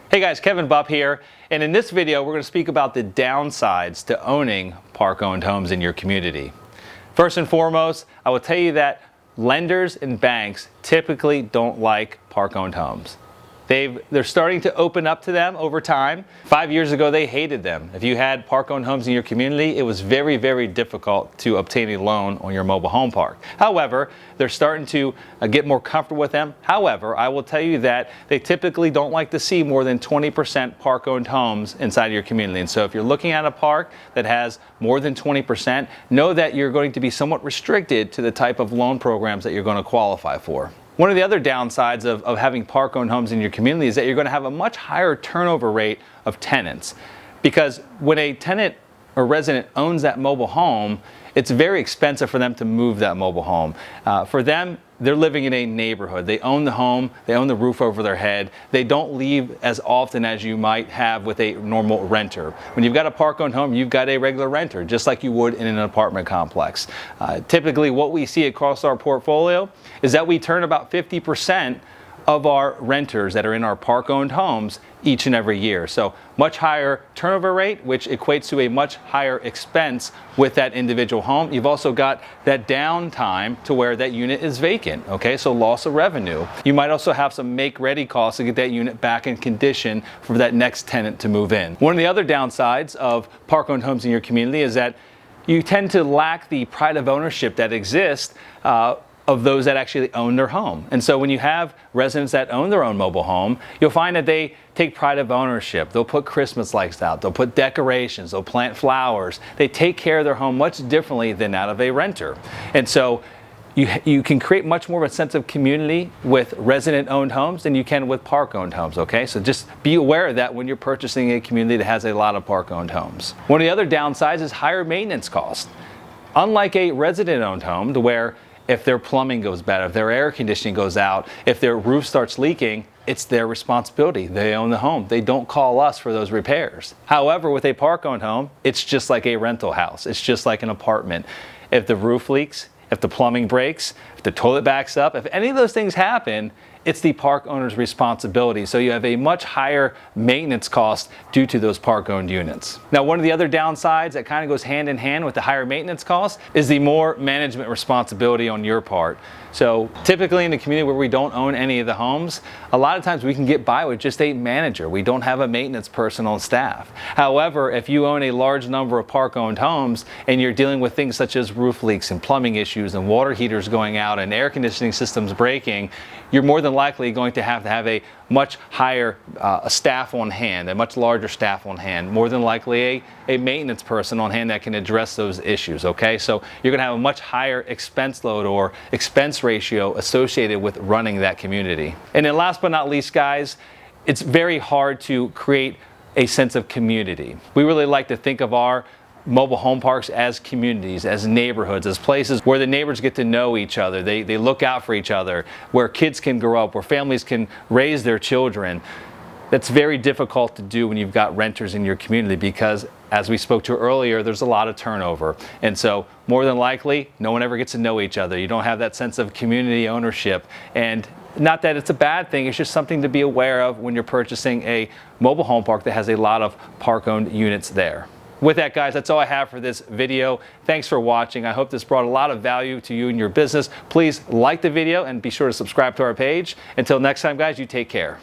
Hey guys, Kevin Bupp here, and in this video we're going to speak about the downsides to owning park-owned homes in your community. First and foremost, I will tell you that lenders and banks typically don't like park-owned homes. They're starting to open up to them over time. 5 years ago, they hated them. If you had park-owned homes in your community, it was very, very difficult to obtain a loan on your mobile home park. However, they're starting to get more comfortable with them. However, I will tell you that they typically don't like to see more than 20% park-owned homes inside your community. And so if you're looking at a park that has more than 20%, know that you're going to be somewhat restricted to the type of loan programs that you're going to qualify for. One of the other downsides of having park-owned homes in your community is that you're going to have a much higher turnover rate of tenants. Because when a tenant or resident owns that mobile home, it's very expensive for them to move that mobile home. For them, they're living in a neighborhood. They own the home, they own the roof over their head. They don't leave as often as you might have with a normal renter. When you've got a park-owned home, you've got a regular renter, just like you would in an apartment complex. Typically, what we see across our portfolio is that we turn about 50% of our renters that are in our park-owned homes each and every year. So much higher turnover rate, which equates to a much higher expense with that individual home. You've also got that downtime to where that unit is vacant, okay? So loss of revenue. You might also have some make-ready costs to get that unit back in condition for that next tenant to move in. One of the other downsides of park-owned homes in your community is that you tend to lack the pride of ownership that exists of those that actually own their home. And so when you have residents that own their own mobile home, you'll find that they take pride of ownership. They'll put Christmas lights out, they'll put decorations, they'll plant flowers. They take care of their home much differently than that of a renter. And so you can create much more of a sense of community with resident-owned homes than you can with park-owned homes, okay? So just be aware of that when you're purchasing a community that has a lot of park-owned homes. One of the other downsides is higher maintenance costs. Unlike a resident-owned home, to where if their plumbing goes bad, if their air conditioning goes out, if their roof starts leaking, it's their responsibility. They own the home. They don't call us for those repairs. However, with a park-owned home, it's just like a rental house. It's just like an apartment. If the roof leaks, if the plumbing breaks, if the toilet backs up, if any of those things happen, it's the park owner's responsibility. So you have a much higher maintenance cost due to those park-owned units. Now, one of the other downsides that kind of goes hand in hand with the higher maintenance cost is the more management responsibility on your part. So typically in the community where we don't own any of the homes, a lot of times we can get by with just a manager. We don't have a maintenance person on staff. However, if you own a large number of park-owned homes and you're dealing with things such as roof leaks and plumbing issues and water heaters going out and air conditioning systems breaking, you're more than likely going to have a much higher staff on hand, a much larger staff on hand, more than likely a maintenance person on hand that can address those issues, okay? So you're gonna have a much higher expense load or expense ratio associated with running that community. And then last but not least, guys, it's very hard to create a sense of community. We really like to think of our mobile home parks as communities, as neighborhoods, as places where the neighbors get to know each other. They look out for each other, where kids can grow up, where families can raise their children. That's very difficult to do when you've got renters in your community because, as we spoke to earlier, there's a lot of turnover. And so more than likely, no one ever gets to know each other. You don't have that sense of community ownership. And not that it's a bad thing, it's just something to be aware of when you're purchasing a mobile home park that has a lot of park-owned units there. With that, guys, that's all I have for this video. Thanks for watching. I hope this brought a lot of value to you and your business. Please like the video and be sure to subscribe to our page. Until next time, guys, you take care.